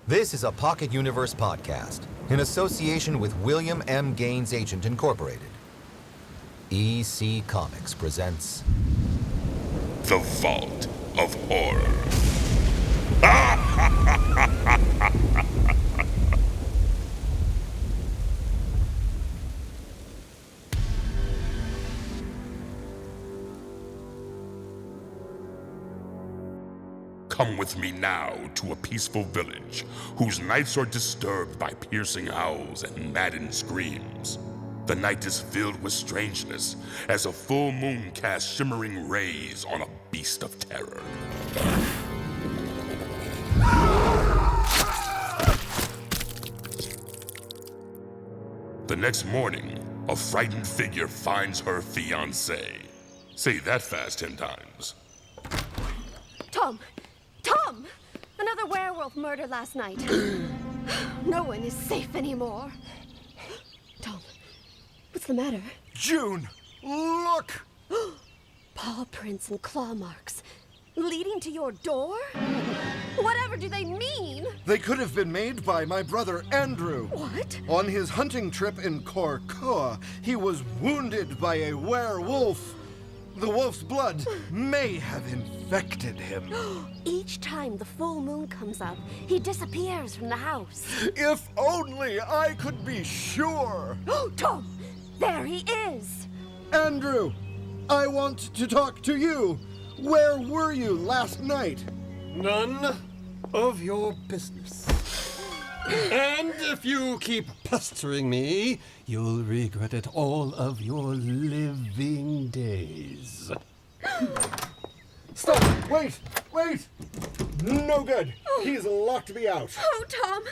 This is a Pocket Universe podcast in association with William M. Gaines Agent Incorporated. EC Comics presents The Vault of Horror. Come with me now to a peaceful village whose nights are disturbed by piercing howls and maddened screams. The night is filled with strangeness as a full moon casts shimmering rays on a beast of terror. The next morning, a frightened figure finds her fiancé. Say that fast 10 times. Tom! Tom! Another werewolf murder last night. No one is safe anymore. Tom, what's the matter? June, look! Paw prints and claw marks leading to your door? Whatever do they mean? They could have been made by my brother Andrew. What? On his hunting trip in Korkoa, he was wounded by a werewolf. The wolf's blood may have infected him. Each time the full moon comes up, he disappears from the house. If only I could be sure. Tom! There he is! Andrew, I want to talk to you. Where were you last night? None of your business. And if you keep pestering me, you'll regret it all of your living days. Stop! Wait! No good. He's locked me out. Oh, Tom!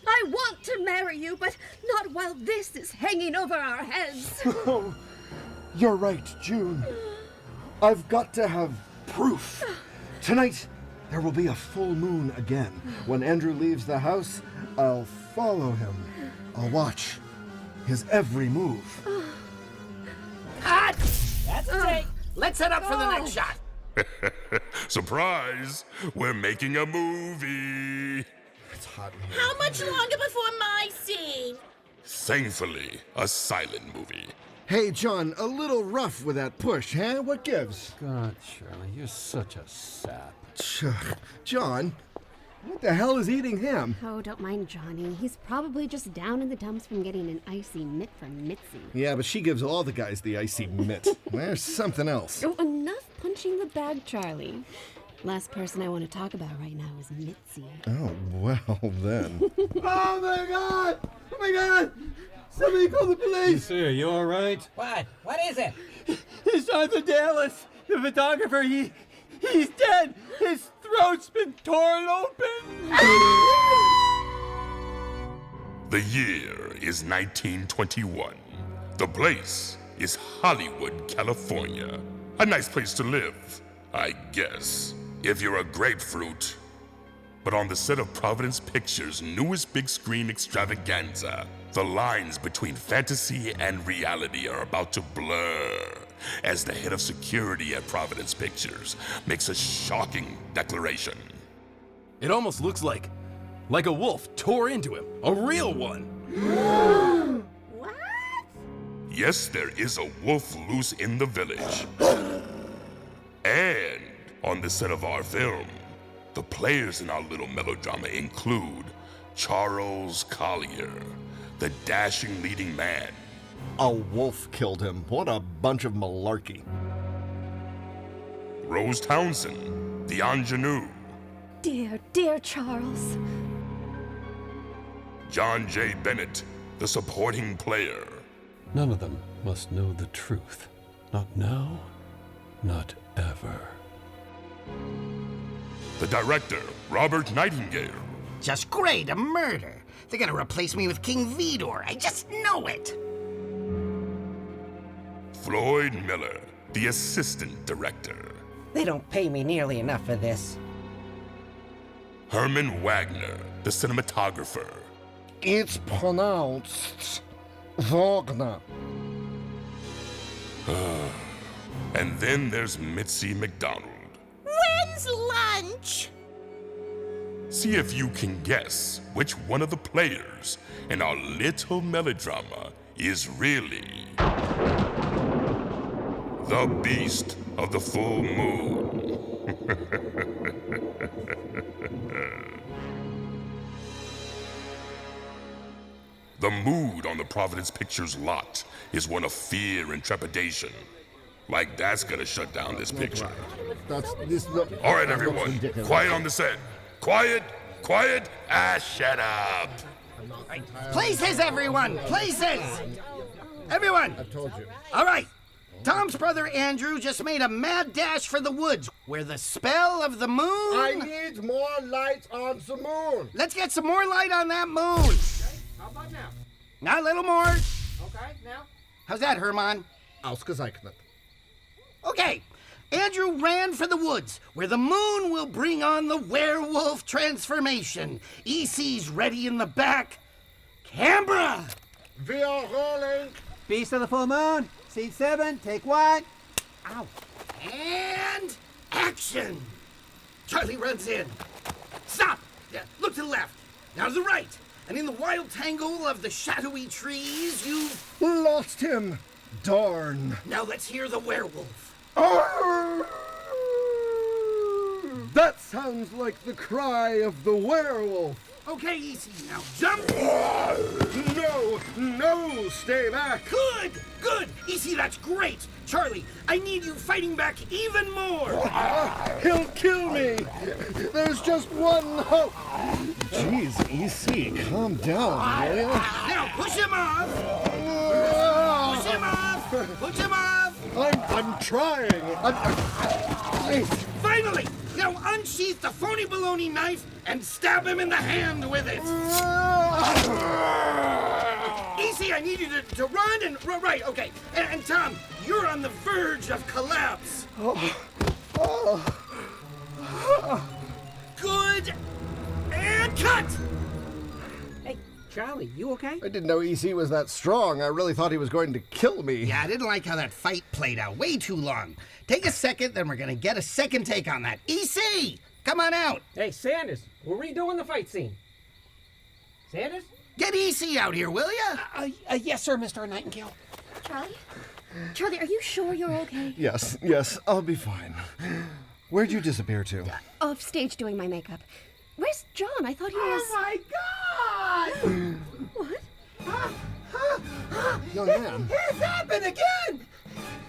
I want to marry you, but not while this is hanging over our heads. Oh, you're right, June. I've got to have proof. Tonight, there will be a full moon again. When Andrew leaves the house, I'll follow him. I'll watch his every move. Cut! That's a take. Let's set up for the next shot. Surprise! We're making a movie! It's hot in here. How much longer before my scene? Thankfully, a silent movie. Hey, John, a little rough with that push, huh? What gives? God, Shirley, you're such a sap. John, what the hell is eating him? Oh, don't mind Johnny. He's probably just down in the dumps from getting an icy mitt from Mitzi. Yeah, but she gives all the guys the icy mitt. There's something else. Oh, enough punching the bag, Charlie. Last person I want to talk about right now is Mitzi. Oh, well then. Oh my god! Somebody call the police! Sir, you all right? What? What is it? It's Jonathan Dallas, the photographer. He's dead. His throat's been torn open. The year is 1921. The place is Hollywood, California. A nice place to live, I guess, if you're a grapefruit. But on the set of Providence Pictures' newest big screen extravaganza, the lines between fantasy and reality are about to blur as the head of security at Providence Pictures makes a shocking declaration. It almost looks like a wolf tore into him. A real one. What? Yes, there is a wolf loose in the village. And on the set of our film, the players in our little melodrama include Charles Collier, the dashing leading man. A wolf killed him. What a bunch of malarkey. Rose Townsend, the ingenue. Dear Charles. John J. Bennett, the supporting player. None of them must know the truth. Not now, not ever. The director, Robert Nightingale. Just great, a murder. They're gonna replace me with King Vidor. I just know it. Floyd Miller, the assistant director. They don't pay me nearly enough for this. Herman Wagner, the cinematographer. It's pronounced Wagner. And then there's Mitzi McDonald. When's lunch? See if you can guess which one of the players in our little melodrama is really the Beast of the Full Moon. The mood on the Providence Pictures lot is one of fear and trepidation. Like that's gonna shut down this picture. All right, everyone, quiet on the set. Quiet, quiet, shut up. Places, everyone! Places! Everyone! I've told you. All right. Tom's brother Andrew just made a mad dash for the woods where the spell of the moon... I need more light on the moon. Let's get some more light on that moon. How about now? Now a little more. Okay, now? How's that, Herman? Ausgezeichnet. Okay. Andrew ran for the woods, where the moon will bring on the werewolf transformation. EC's ready in the back. Canberra! We are rolling. Beast of the full moon, seat 7, take 1. Ow. And action! Charlie runs in. Stop! Yeah, look to the left. Now to the right. And in the wild tangle of the shadowy trees, you've... Lost him. Darn. Now let's hear the werewolf. That sounds like the cry of the werewolf. Okay, easy. Now jump. No, stay back. Good, good. Easy, that's great. Charlie, I need you fighting back even more. He'll kill me. There's just one hope. Jeez, EC, calm down, will you? Now push him off. Push him off. Push him off. I'm trying. Finally! Now unsheath the phony baloney knife and stab him in the hand with it. Easy, I need you to run and... Right, okay. And Tom, you're on the verge of collapse. Good. And cut! Hey, Charlie, you okay? I didn't know EC was that strong. I really thought he was going to kill me. Yeah, I didn't like how that fight played out. Way too long. Take a second, then we're gonna get a second take on that. EC! Come on out! Hey, Sanders, we're redoing the fight scene. Sanders? Get EC out here, will ya? Yes, sir, Mr. Nightingale. Charlie? Charlie, are you sure you're okay? Yes, I'll be fine. Where'd you disappear to? Off stage doing my makeup. Where's John? I thought he was... Oh my God! What? Young man. It's happened again!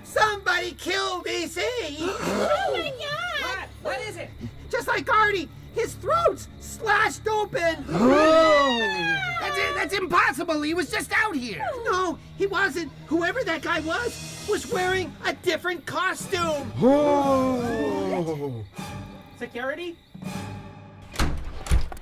Somebody killed EC! Oh my God! What is it? Just like Artie, his throat's slashed open! That's impossible, he was just out here! No, he wasn't. Whoever that guy was wearing a different costume! Security?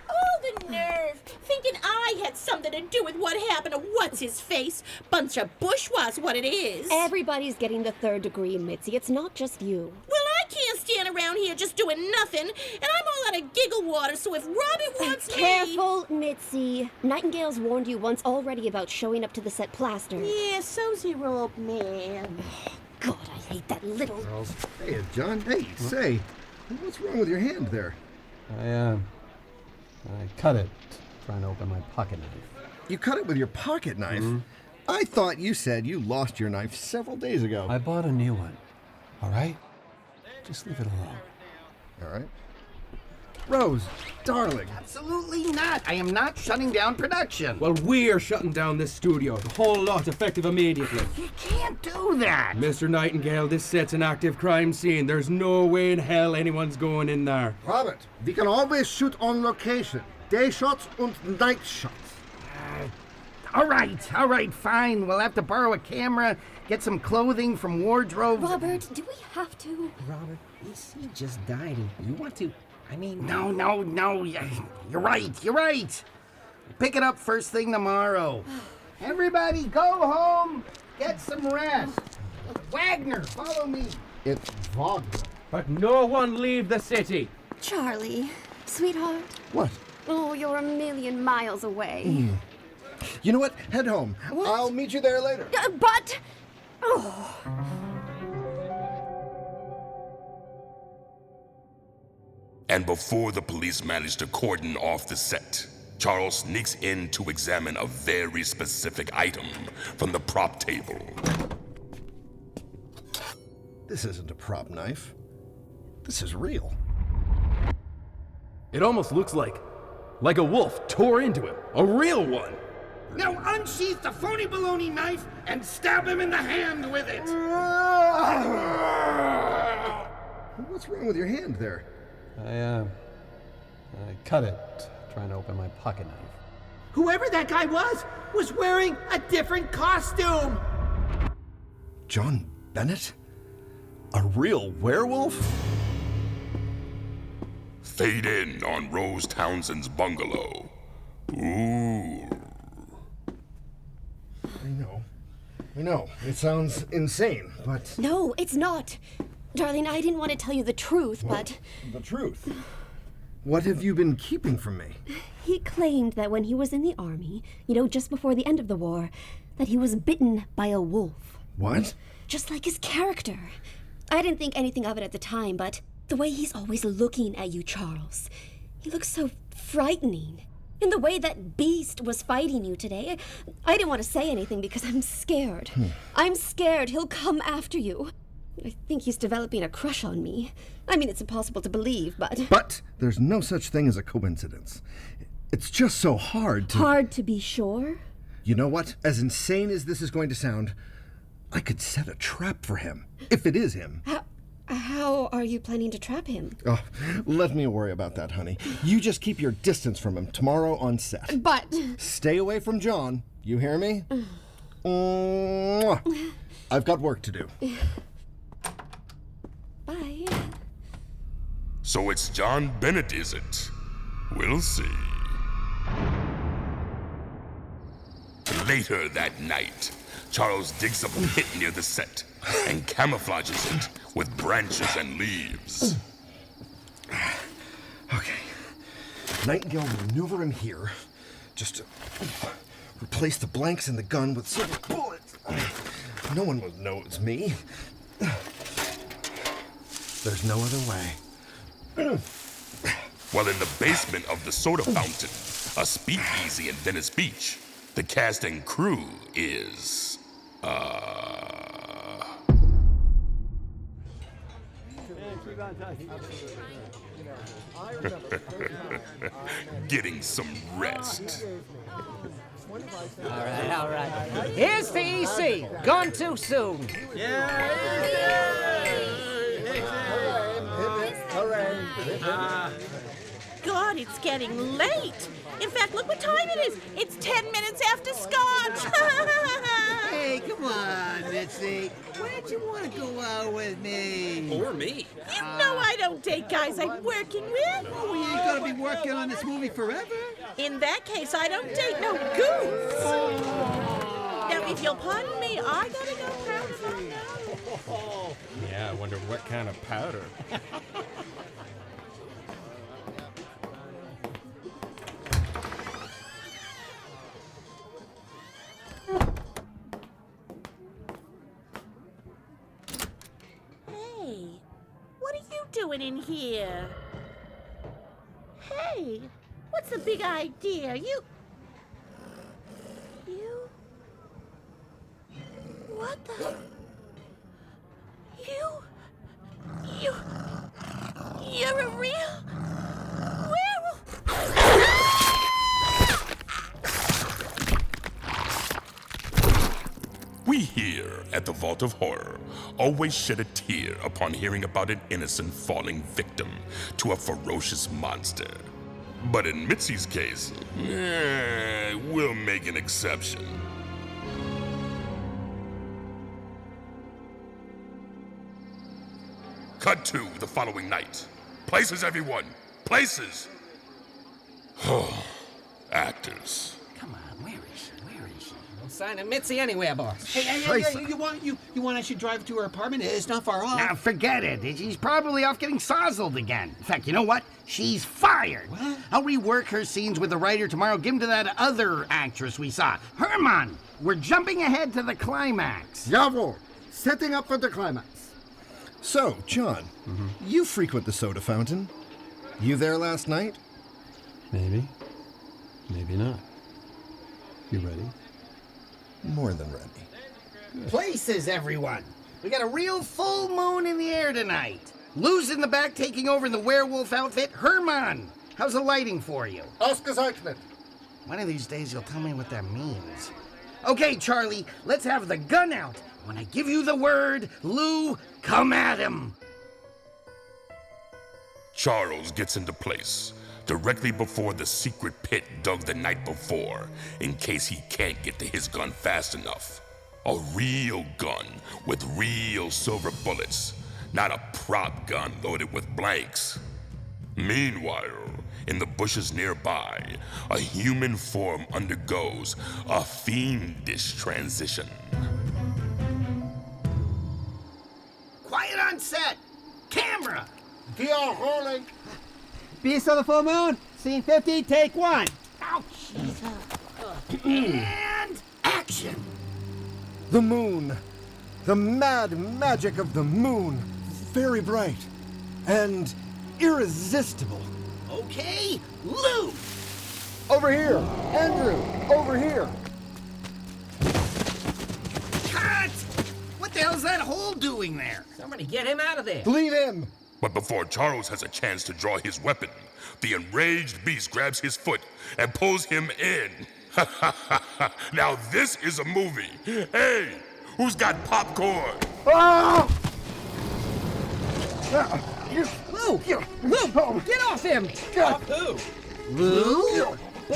Oh, the nerve! Thinking I had something to do with what happened to what's-his-face. Bunch of bourgeois, what it is. Everybody's getting the 3rd degree, Mitzi. It's not just you. Well, I can't stand around here just doing nothing, and I'm all out of giggle water, so if Robbie wants me... Careful, Mitzi. Nightingale's warned you once already about showing up to the set plastered. Yeah, so's your old man. God, I hate that little... Hey, John. Hey, say, what's wrong with your hand there? I cut it trying to open my pocket knife. You cut it with your pocket knife? I thought you said you lost your knife several days ago. I bought a new one. All right? Just leave it alone. All right. Rose, darling. Absolutely not. I am not shutting down production. Well, we're shutting down this studio. The whole lot effective immediately. You can't do that. Mr. Nightingale, this set's an active crime scene. There's no way in hell anyone's going in there. Robert, we can always shoot on location. Day shots and night shots. All right, fine. We'll have to borrow a camera, get some clothing from wardrobe. Robert, do we have to? Robert, EC just died. You want to... No. You're right. Pick it up first thing tomorrow. Everybody go home, get some rest. Wagner, follow me. It's Wagner. But no one leave the city. Charlie, sweetheart. What? Oh, you're a million miles away. You know what? Head home. What? I'll meet you there later. But... Oh... And before the police manage to cordon off the set, Charles sneaks in to examine a very specific item from the prop table. This isn't a prop knife. This is real. It almost looks like a wolf tore into him. A real one. Now unsheath the phony baloney knife and stab him in the hand with it. What's wrong with your hand there? I cut it trying to open my pocket knife. Whoever that guy was wearing a different costume. John Bennett? A real werewolf? Fade in on Rose Townsend's bungalow. Ooh. I know. It sounds insane, but... No, it's not. Darling, I didn't want to tell you the truth, but... The truth? What have you been keeping from me? He claimed that when he was in the army, just before the end of the war, that he was bitten by a wolf. What? Just like his character. I didn't think anything of it at the time, but the way he's always looking at you, Charles, he looks so frightening. In the way that beast was fighting you today, I didn't want to say anything because I'm scared. I'm scared he'll come after you. I think he's developing a crush on me. I mean, it's impossible to believe, but... But there's no such thing as a coincidence. It's just so hard to... Hard to be sure? You know what? As insane as this is going to sound, I could set a trap for him. If it is him. How are you planning to trap him? Oh, let me worry about that, honey. You just keep your distance from him tomorrow on set. But... Stay away from John. You hear me? Mwah. I've got work to do. Bye. So it's John Bennett, is it? We'll see. Later that night, Charles digs a pit near the set and camouflages it with branches and leaves. Okay. Nightingale will maneuver him here. Just to replace the blanks in the gun with silver bullets. No one will know it's me. There's no other way. While in the basement of the soda fountain, a speakeasy in Venice Beach, the cast and crew is, getting some rest. All right. Here's the EC. Gone too soon. God, it's getting late. In fact, look what time it is. It's 10 minutes after scotch. Hey, come on, Mitzi. Where'd you want to go out with me? Or me. You know I don't date guys I'm working with. Oh, we ain't gonna be working on this movie forever. In that case, I don't date no goofs. Now, if you'll pardon me, I gotta go powder some now. Yeah, I wonder what kind of powder. Hey, what are you doing in here? Hey, what's the big idea? You... What the... You're a real... werewolf! We here at the Vault of Horror always shed a tear upon hearing about an innocent falling victim to a ferocious monster. But in Mitzi's case, we'll make an exception. Cut to the following night. Places, everyone. Places. Actors. Come on, where is she? No sign of Mitzi anywhere, boss. Hey, you want I should drive to her apartment? It's not far off. Now, forget it. She's probably off getting sozzled again. In fact, you know what? She's fired. What? I'll rework her scenes with the writer tomorrow. Give them to that other actress we saw. Herman, we're jumping ahead to the climax. Jawohl. Setting up for the climax. So, John, you frequent the soda fountain. You there last night? Maybe. Maybe not. You ready? More than ready. Places, everyone. We got a real full moon in the air tonight. Lou's in the back taking over in the werewolf outfit. Herman, how's the lighting for you? Ausgezeichnet. One of these days you'll tell me what that means. Okay, Charlie, let's have the gun out. When I give you the word, Lou, come at him. Charles gets into place, directly before the secret pit dug the night before, in case he can't get to his gun fast enough. A real gun with real silver bullets, not a prop gun loaded with blanks. Meanwhile, in the bushes nearby, a human form undergoes a fiendish transition. Quiet on set. Camera. We are rolling. Beast of the Full Moon, scene 50, take 1. And action. The moon. The mad magic of the moon. Very bright. And irresistible. Okay, Lou. Over here. Andrew, over here. Cut! What the hell's that hole doing there? Somebody get him out of there. Leave him. But before Charles has a chance to draw his weapon, the enraged beast grabs his foot and pulls him in. Now this is a movie. Hey, who's got popcorn? Ah! Lou! Lou! Get off him! Off who? Lou? I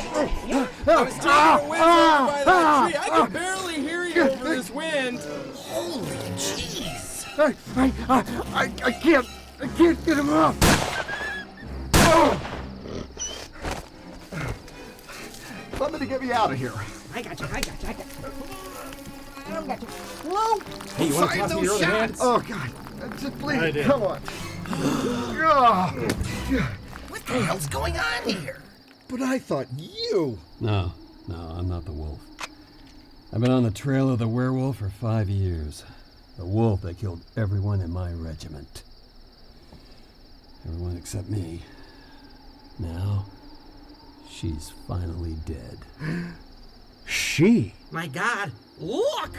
was taking a whiz over by that tree. I can barely hear you over this wind. Holy jeez. I can't get him off. Oh! Somebody get me out of here. I got you. I got you. Lou! Hey, you want to Fire toss me those your other hand? shots. Oh, God. Just please, I did. come on. What the hell's going on here? But I thought you... No, I'm not the wolf. I've been on the trail of the werewolf for 5 years. The wolf that killed everyone in my regiment. Everyone except me. Now, she's finally dead. She? My God, look!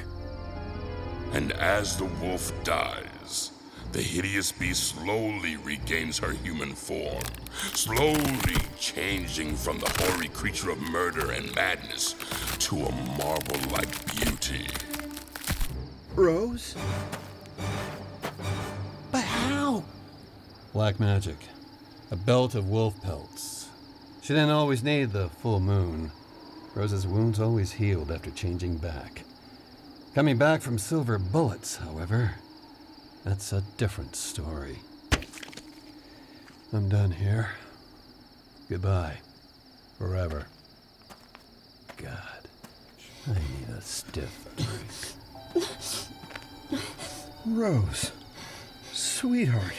And as the wolf dies, the hideous beast slowly regains her human form, slowly changing from the hoary creature of murder and madness to a marble-like beauty. Rose? But how? Black magic. A belt of wolf pelts. She didn't always need the full moon. Rose's wounds always healed after changing back. Coming back from silver bullets, however, that's a different story. I'm done here. Goodbye. Forever. God, I need a stiff drink. Rose. Sweetheart.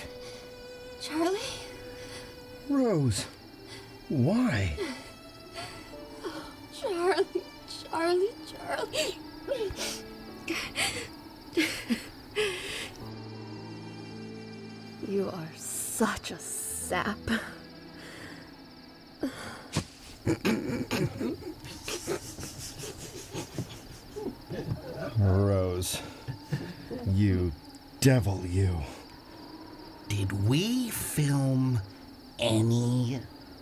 Charlie? Rose. Why? Charlie. You are such a sap. Rose. You devil, you. Did we film any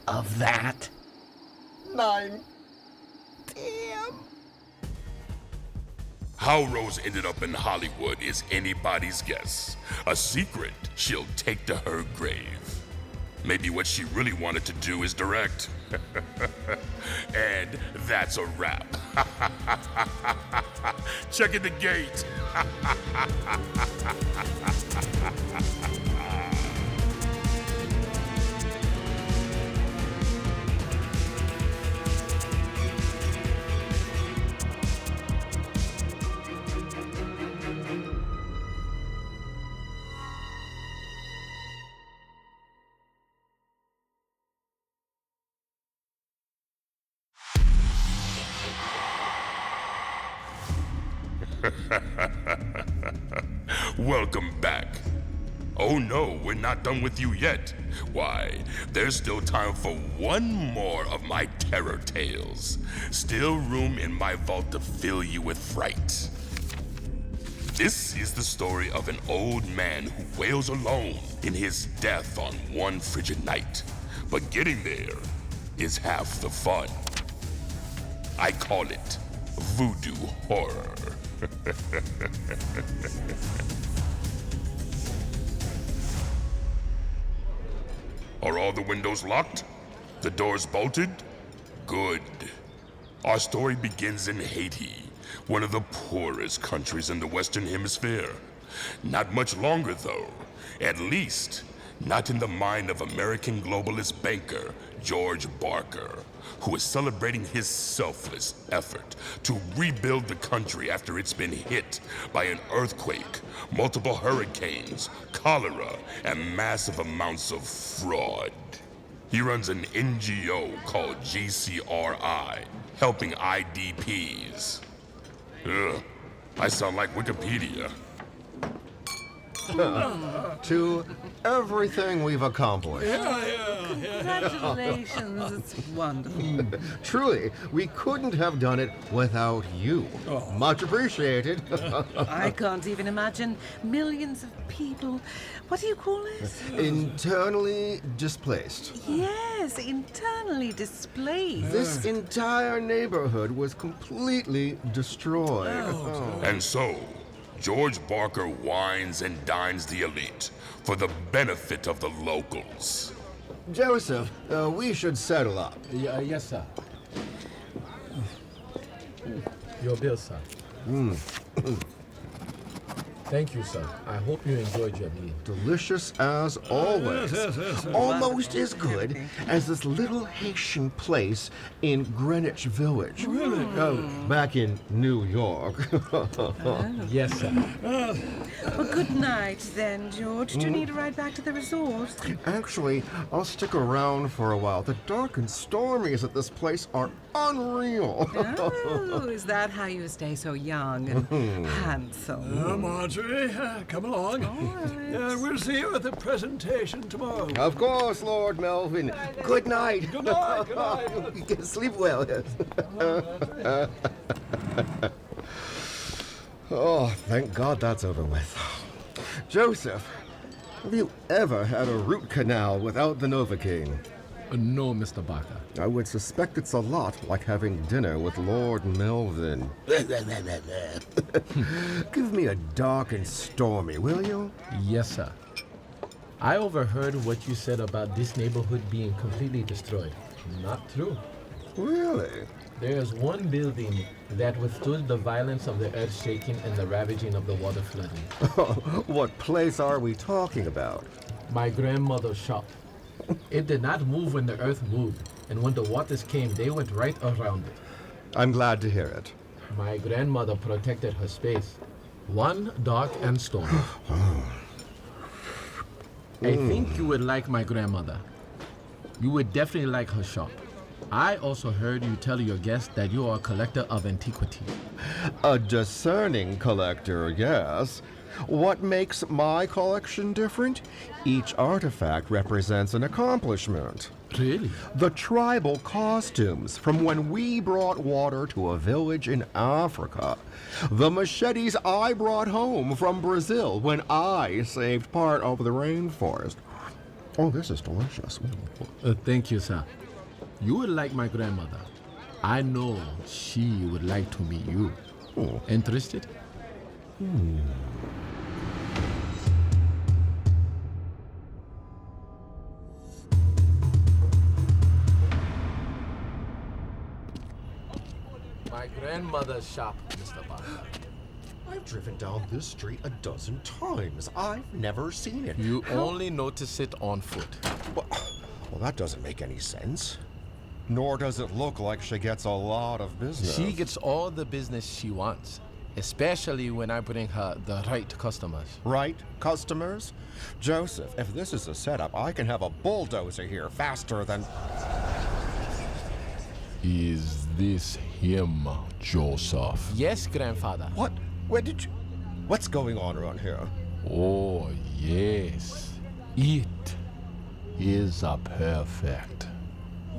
of that? 9. Damn. How Rose ended up in Hollywood is anybody's guess. A secret she'll take to her grave. Maybe what she really wanted to do is direct. And that's a wrap. Check in the gate. Welcome back. Oh no, we're not done with you yet. Why, there's still time for one more of my terror tales. Still room in my vault to fill you with fright. This is the story of an old man who wails alone in his death on one frigid night. But getting there is half the fun. I call it voodoo horror. Are all the windows locked? The doors bolted? Good. Our story begins in Haiti, one of the poorest countries in the Western Hemisphere. Not much longer, though. At least, not in the mind of American globalist banker George Barker, who is celebrating his selfless effort to rebuild the country after it's been hit by an earthquake, multiple hurricanes, cholera, and massive amounts of fraud. He runs an NGO called GCRI, helping IDPs. Ugh, I sound like Wikipedia. To everything we've accomplished. Congratulations, it's wonderful. Truly, we couldn't have done it without you. Much appreciated. I can't even imagine millions of people. What do you call it? Internally displaced. Yes, internally displaced. This entire neighborhood was completely destroyed. And so, George Barker wines and dines the elite for the benefit of the locals. Joseph, we should settle up. Yes, sir. Your bill, sir. Thank you, sir. I hope you enjoyed your meal. Delicious as always. Yes. Almost as good as this little Haitian place in Greenwich Village. Really? Back in New York. Yes, sir. Well, good night then, George. Do you need a ride back to the resort? Actually, I'll stick around for a while. The dark and stormies at this place are unreal. Oh, is that how you stay so young and handsome? Marjorie, come along. We'll see you at the presentation tomorrow. Of course, Lord Melvin. Good night. Good night. Good night. You can sleep well. Oh, thank God that's over with. Joseph, have you ever had a root canal without the Novocaine? No, Mr. Barker. I would suspect it's a lot like having dinner with Lord Melvin. Give me a dark and stormy, will you? Yes, sir. I overheard what you said about this neighborhood being completely destroyed. Not true. Really? There's one building that withstood the violence of the earth shaking and the ravaging of the water flooding. What place are we talking about? My grandmother's shop. It did not move when the earth moved, and when the waters came, they went right around it. I'm glad to hear it. My grandmother protected her space. One dark and stormy. I think you would like my grandmother. You would definitely like her shop. I also heard you tell your guests that you are a collector of antiquity. A discerning collector, yes. What makes my collection different? Each artifact represents an accomplishment. Really? The tribal costumes from when we brought water to a village in Africa. The machetes I brought home from Brazil when I saved part of the rainforest. Oh, this is delicious. Thank you, sir. You would like my grandmother. I know she would like to meet you. Interested? My grandmother's shop, Mr. Barker. I've driven down this street a dozen times. I've never seen it. You only notice it on foot. Well, that doesn't make any sense. Nor does it look like she gets a lot of business. She gets all the business she wants, especially when I bring her the right customers. Right customers? Joseph, if this is a setup, I can have a bulldozer here faster than... Is this him, Joseph? Yes, grandfather. What? Where did you... What's going on around here? Oh, yes. It is a perfect.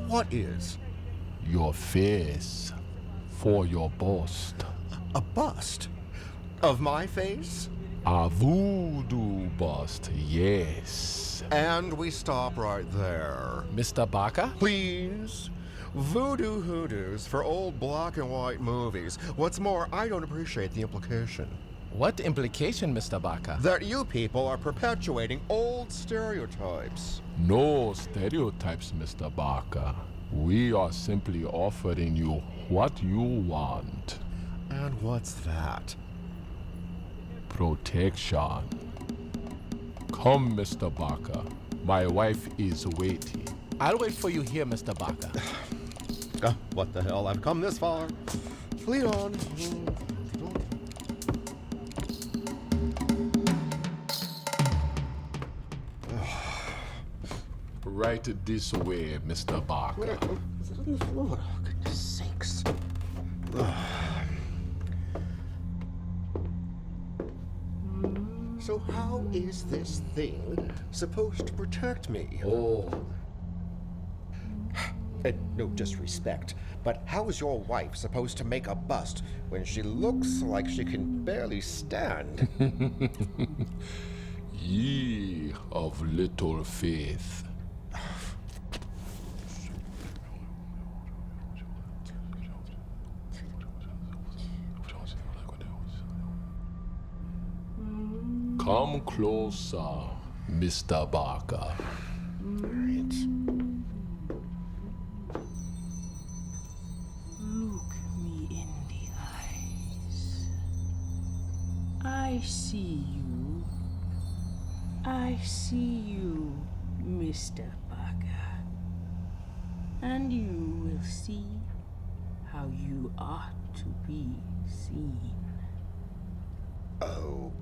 What is? Your face for your bust. A bust? Of my face? A voodoo bust, yes. And we stop right there. Mr. Barker? Please. Voodoo hoodoos for old black and white movies. What's more, I don't appreciate the implication. What implication, Mr. Barker? That you people are perpetuating old stereotypes. No stereotypes, Mr. Barker. We are simply offering you what you want. And what's that? Protection. Come, Mr. Barker. My wife is waiting. I'll wait for you here, Mr. Barker. What the hell? I've come this far. Lead on. Right this way, Mr. Barker. Is it on the floor? Oh, goodness sakes. So how is this thing supposed to protect me? Oh. And no disrespect, but how is your wife supposed to make a bust when she looks like she can barely stand? Ye of little faith. Come closer, Mr. Barker. Look me in the eyes. I see you. I see you, Mr. Barker. And you will see how you ought to be seen. Oh,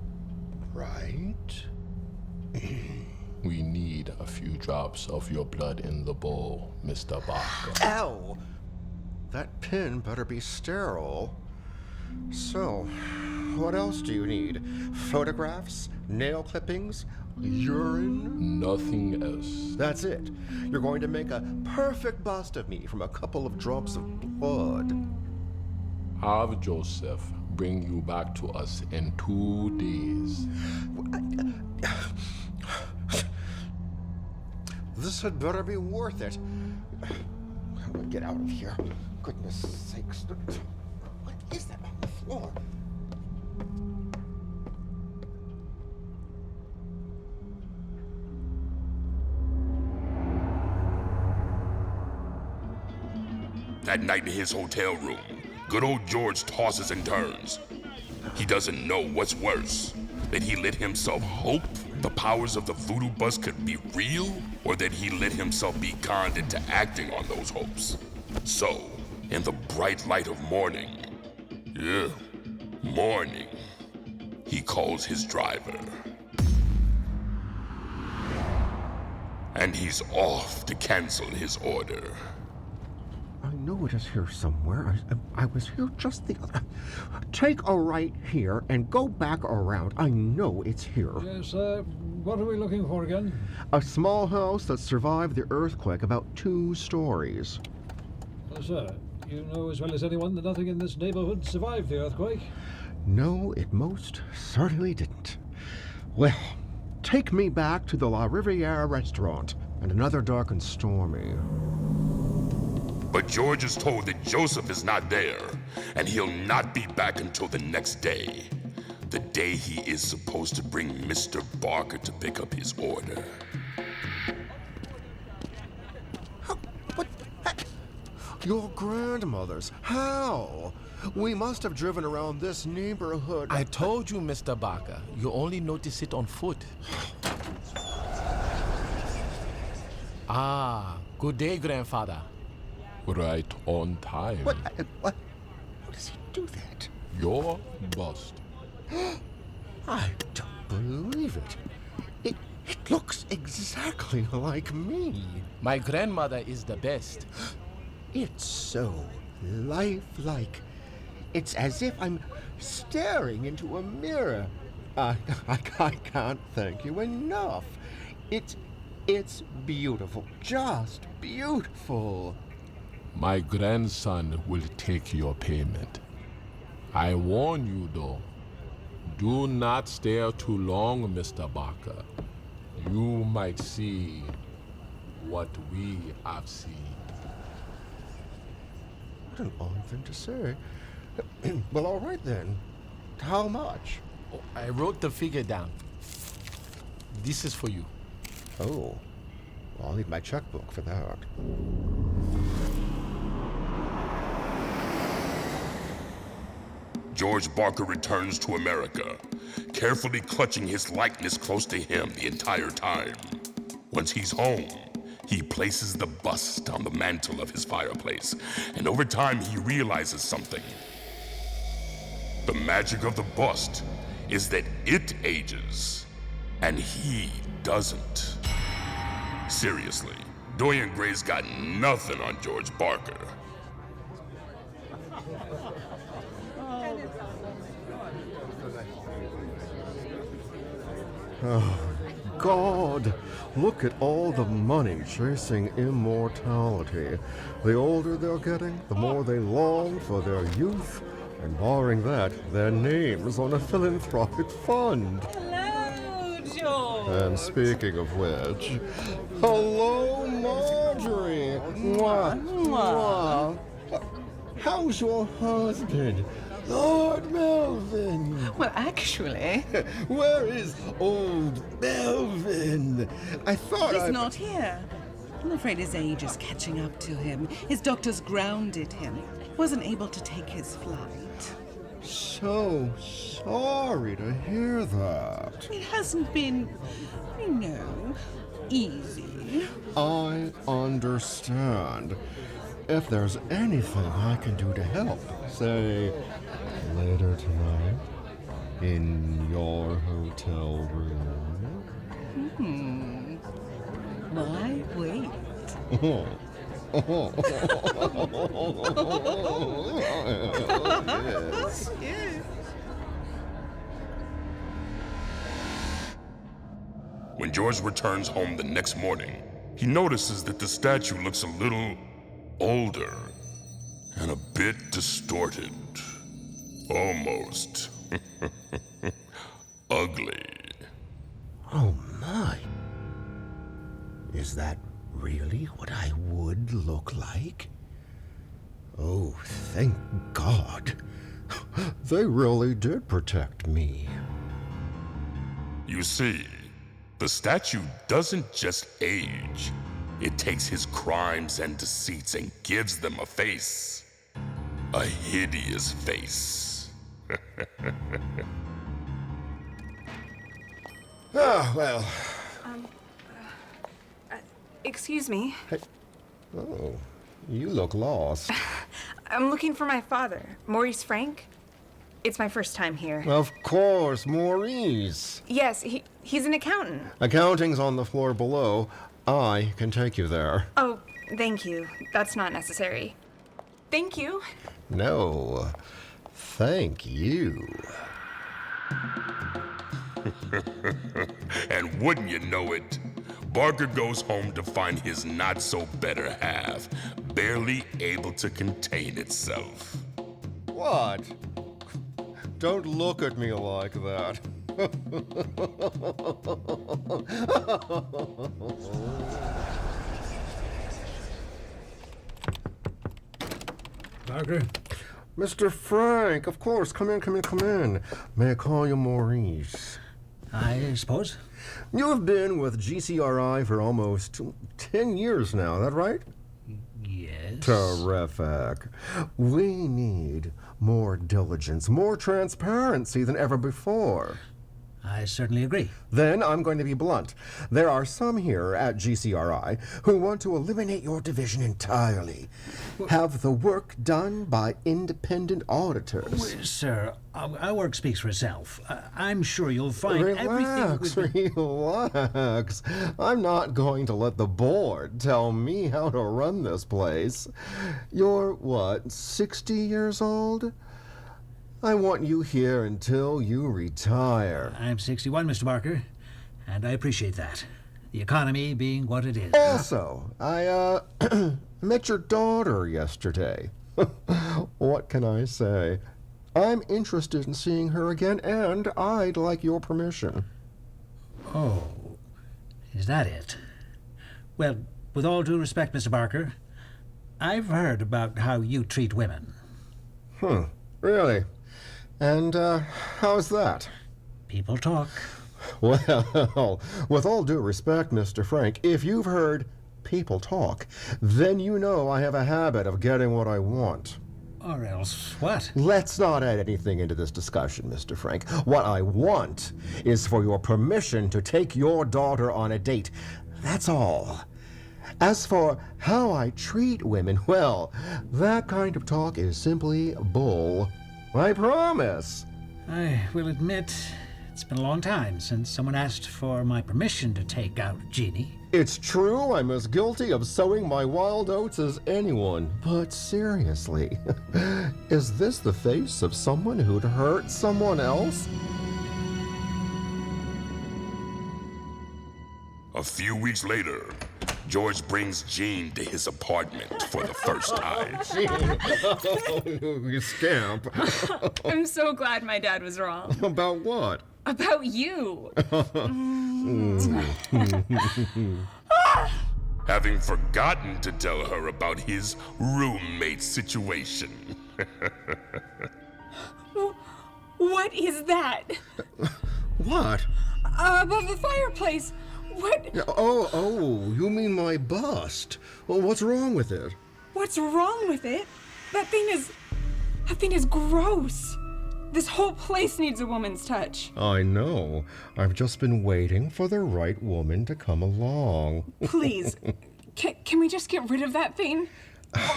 right. We need a few drops of your blood in the bowl, Mr. Barker. Ow! That pin better be sterile. So, what else do you need? Photographs? Nail clippings? Urine? Nothing else. That's it. You're going to make a perfect bust of me from a couple of drops of blood. Have Joseph bring you back to us in 2 days. This had better be worth it. How do I get out of here? Goodness sakes. What is that on the floor? That night in his hotel room, good old George tosses and turns. He doesn't know what's worse, that he let himself hope the powers of the voodoo bust could be real, or that he let himself be conned into acting on those hopes. So, in the bright light of morning, morning, he calls his driver. And he's off to cancel his order. I know it is here somewhere. I was here just the other... Take a right here and go back around. I know it's here. Yes, what are we looking for again? A small house that survived the earthquake, about 2 stories. Sir, you know as well as anyone that nothing in this neighborhood survived the earthquake. No, it most certainly didn't. Well, take me back to the La Riviera restaurant and another dark and stormy. But George is told that Joseph is not there, and he'll not be back until the next day. The day he is supposed to bring Mr. Barker to pick up his order. Your grandmother's? How? We must have driven around this neighborhood. I told you, Mr. Barker. You only notice it on foot. Ah, good day, grandfather. Right on time. What? How does he do that? Your bust. I don't believe it. It looks exactly like me. My grandmother is the best. It's so lifelike. It's as if I'm staring into a mirror. I can't thank you enough. It's beautiful, just beautiful. My grandson will take your payment. I warn you, though. Do not stare too long, Mr. Barker. You might see what we have seen. What an odd thing to say. Well, all right then. How much? Oh, I wrote the figure down. This is for you. Oh, I'll need my checkbook for that. George Barker returns to America, carefully clutching his likeness close to him the entire time. Once he's home, he places the bust on the mantle of his fireplace, and over time he realizes something. The magic of the bust is that it ages, and he doesn't. Seriously, Dorian Gray's got nothing on George Barker. Oh, God, look at all the money chasing immortality. The older they're getting, the more they long for their youth, and barring that, their names on a philanthropic fund. Hello, George. And speaking of which, hello, Marjorie. Mwah, mwah. How's your husband? Lord Melvin! Well, actually... Where is old Melvin? I thought He's not here. I'm afraid his age is catching up to him. His doctors grounded him. Wasn't able to take his flight. So sorry to hear that. It hasn't been, easy. I understand. If there's anything I can do to help, say, later tonight, in your hotel room. Why wait? Yes. Yes. When George returns home the next morning, he notices that the statue looks a little older and a bit distorted. Almost ugly. Oh my. Is that really what I would look like? Oh, thank God. They really did protect me. You see, the statue doesn't just age. It takes his crimes and deceits and gives them a face. A hideous face. Ah, well. Excuse me. Hey. Oh, you look lost. I'm looking for my father, Maurice Frank. It's my first time here. Of course, Maurice. Yes, he's an accountant. Accounting's on the floor below. I can take you there. Oh, thank you. That's not necessary. Thank you. No, thank you. And wouldn't you know it, Barker goes home to find his not-so-better half barely able to contain itself. What? Don't look at me like that. Barker? Mr. Frank, of course. Come in. May I call you Maurice? I suppose. You've been with GCRI for almost 10 years now, is that right? Yes. Terrific. We need more diligence, more transparency than ever before. I certainly agree. Then I'm going to be blunt. There are some here at GCRI who want to eliminate your division entirely. Have the work done by independent auditors. Sir, our work speaks for itself. I'm sure you'll find everything... Relax. I'm not going to let the board tell me how to run this place. You're, 60 years old? I want you here until you retire. I'm 61, Mr. Barker, and I appreciate that. The economy being what it is. Also, I, met your daughter yesterday. What can I say? I'm interested in seeing her again, and I'd like your permission. Oh, is that it? Well, with all due respect, Mr. Barker, I've heard about how you treat women. Really? And, how's that? People talk. Well, with all due respect, Mr. Frank, if you've heard people talk, then you know I have a habit of getting what I want. Or else what? Let's not add anything into this discussion, Mr. Frank. What I want is for your permission to take your daughter on a date. That's all. As for how I treat women, well, that kind of talk is simply bull. I promise. I will admit, it's been a long time since someone asked for my permission to take out Jeannie. It's true, I'm as guilty of sowing my wild oats as anyone. But seriously, is this the face of someone who'd hurt someone else? A few weeks later, George brings Jean to his apartment for the first time. Jean, you scamp. I'm so glad my dad was wrong. About what? About you. Having forgotten to tell her about his roommate situation. What is that? What? Above the fireplace. What? Oh, you mean my bust? Well, what's wrong with it? What's wrong with it? That thing is gross. This whole place needs a woman's touch. I know. I've just been waiting for the right woman to come along. Please, can we just get rid of that thing?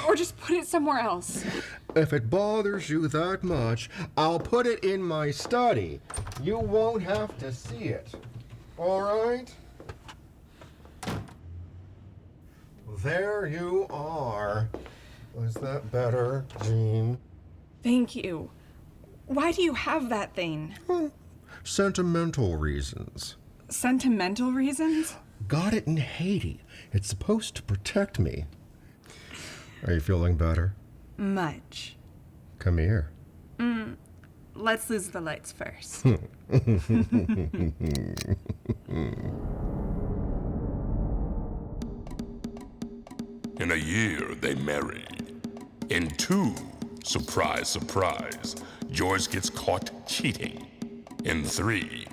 Or just put it somewhere else? If it bothers you that much, I'll put it in my study. You won't have to see it. All right? There you are. Is that better, Jean? Thank you. Why do you have that thing? Sentimental reasons. Sentimental reasons? Got it in Haiti. It's supposed to protect me. Are you feeling better? Much. Come here. Let's lose the lights first. In a year, they marry. In 2, surprise, surprise, George gets caught cheating. In 3,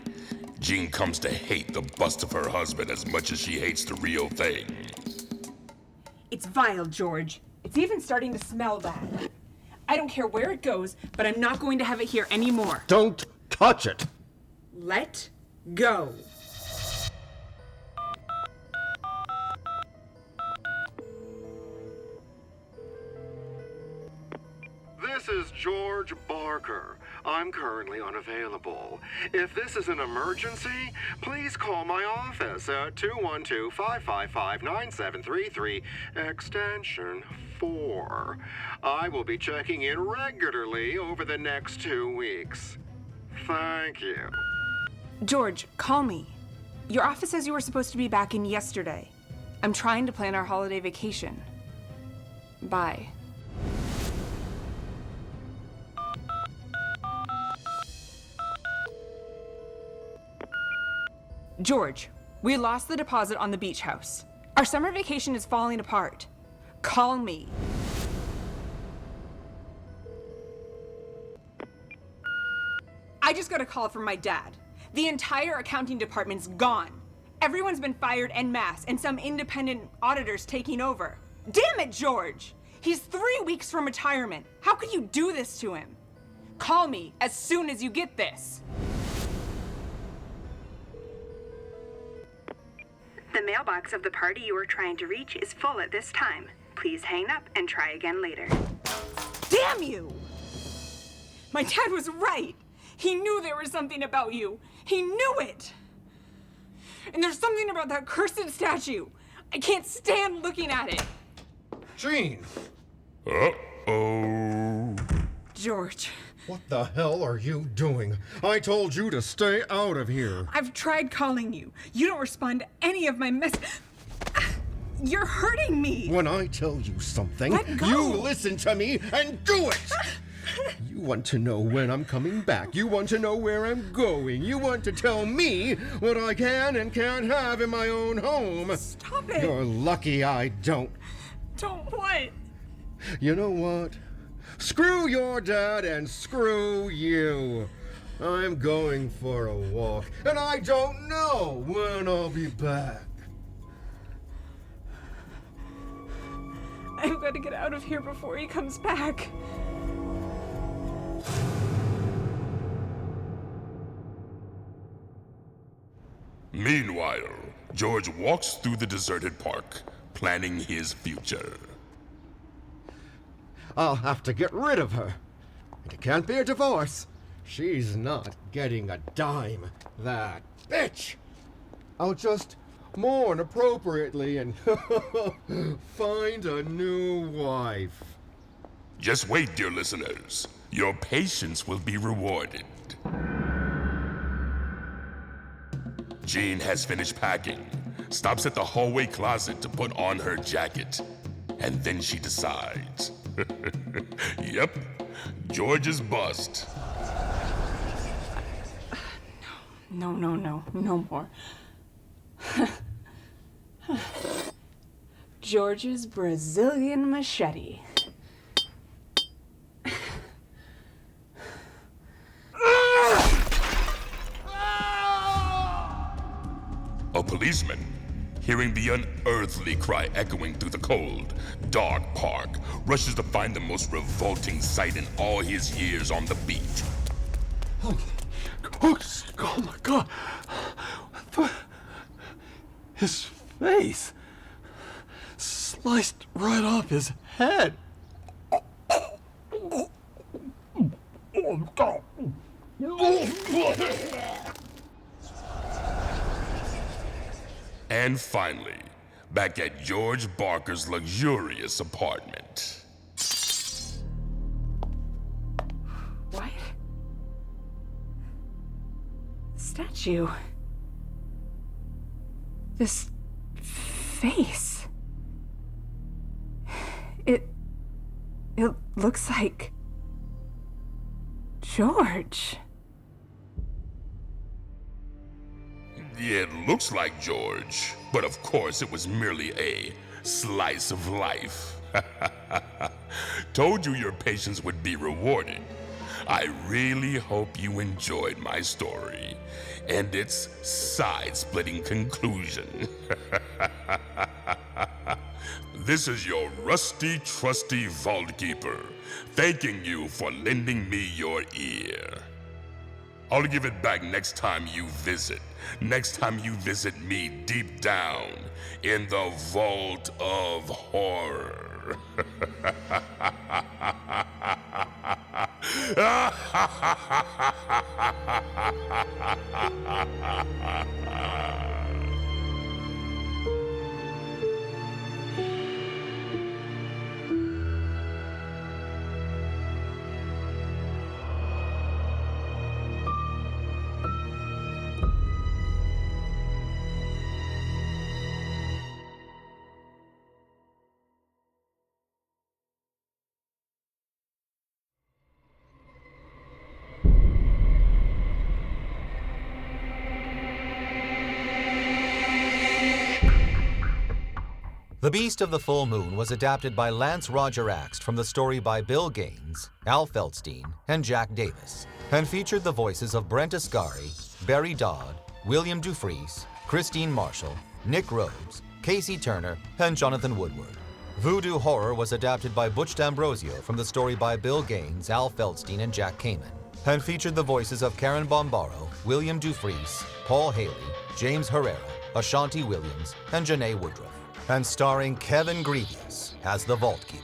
Jean comes to hate the bust of her husband as much as she hates the real thing. It's vile, George. It's even starting to smell bad. I don't care where it goes, but I'm not going to have it here anymore. Don't touch it. Let go. This is George Barker. I'm currently unavailable. If this is an emergency, please call my office at 212-555-9733, extension 4. I will be checking in regularly over the next 2 weeks. Thank you. George, call me. Your office says you were supposed to be back in yesterday. I'm trying to plan our holiday vacation. Bye. George, we lost the deposit on the beach house. Our summer vacation is falling apart. Call me. I just got a call from my dad. The entire accounting department's gone. Everyone's been fired en masse, and some independent auditors taking over. Damn it, George! He's 3 weeks from retirement. How could you do this to him? Call me as soon as you get this. The mailbox of the party you are trying to reach is full at this time. Please hang up and try again later. Damn you! My dad was right. He knew there was something about you. He knew it! And there's something about that cursed statue. I can't stand looking at it. Jean! Uh-oh. George, What the hell are you doing? I told you to stay out of here. I've tried calling you. You don't respond to any of my messages. You're hurting me. When I tell you something, Let go. you listen to me and do it! You want to know when I'm coming back. You want to know where I'm going. You want to tell me what I can and can't have in my own home. Stop it. You're lucky I don't. Don't what? You know what? Screw your dad and screw you. I'm going for a walk, and I don't know when I'll be back. I've got to get out of here before he comes back. Meanwhile, George walks through the deserted park, planning his future. I'll have to get rid of her. And it can't be a divorce. She's not getting a dime. That bitch! I'll just mourn appropriately and find a new wife. Just wait, dear listeners. Your patience will be rewarded. Jean has finished packing, stops at the hallway closet to put on her jacket, and then she decides. Yep, George is bust. No more. George's Brazilian machete. A policeman, hearing the unearthly cry echoing through the cold, dark park, rushes to find the most revolting sight in all his years on the beat. Oh my God! His face sliced right off his head. And finally, back at George Barker's luxurious apartment. What? Statue. This face. It looks like George. It looks like George, but of course it was merely a slice of life. Told you your patience would be rewarded. I really hope you enjoyed my story and its side-splitting conclusion. This is your rusty, trusty vault keeper, thanking you for lending me your ear. I'll give it back next time you visit. Next time you visit me deep down in the Vault of Horror. The Beast of the Full Moon was adapted by Lance Roger Axt from the story by Bill Gaines, Al Feldstein, and Jack Davis, and featured the voices of Brent Ascari, Barry Dodd, William Dufresne, Christine Marshall, Nick Rhodes, Casey Turner, and Jonathan Woodward. Voodoo Horror was adapted by Butch D'Ambrosio from the story by Bill Gaines, Al Feldstein, and Jack Kamen, and featured the voices of Karen Bombaro, William Dufresne, Paul Haley, James Herrera, Ashanti Williams, and Janae Woodruff, and starring Kevin Grievous as the Vault Keeper.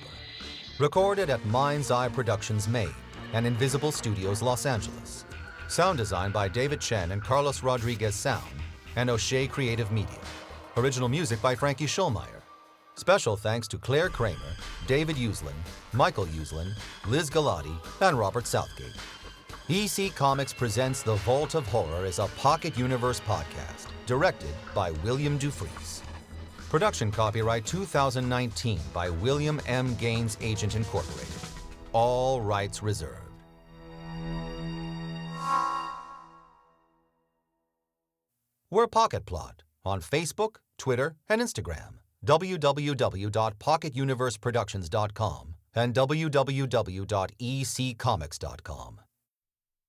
Recorded at Mind's Eye Productions, Maine, and Invisible Studios, Los Angeles. Sound design by David Chen and Carlos Rodriguez Sound, and O'Shea Creative Media. Original music by Frankie Schulmeyer. Special thanks to Claire Kramer, David Uslan, Michael Uslan, Liz Galati, and Robert Southgate. EC Comics presents The Vault of Horror as a Pocket Universe podcast, directed by William Dufries. Production copyright 2019 by William M. Gaines Agent Incorporated. All rights reserved. We're Pocket Plot on Facebook, Twitter, and Instagram. www.pocketuniverseproductions.com and www.eccomics.com.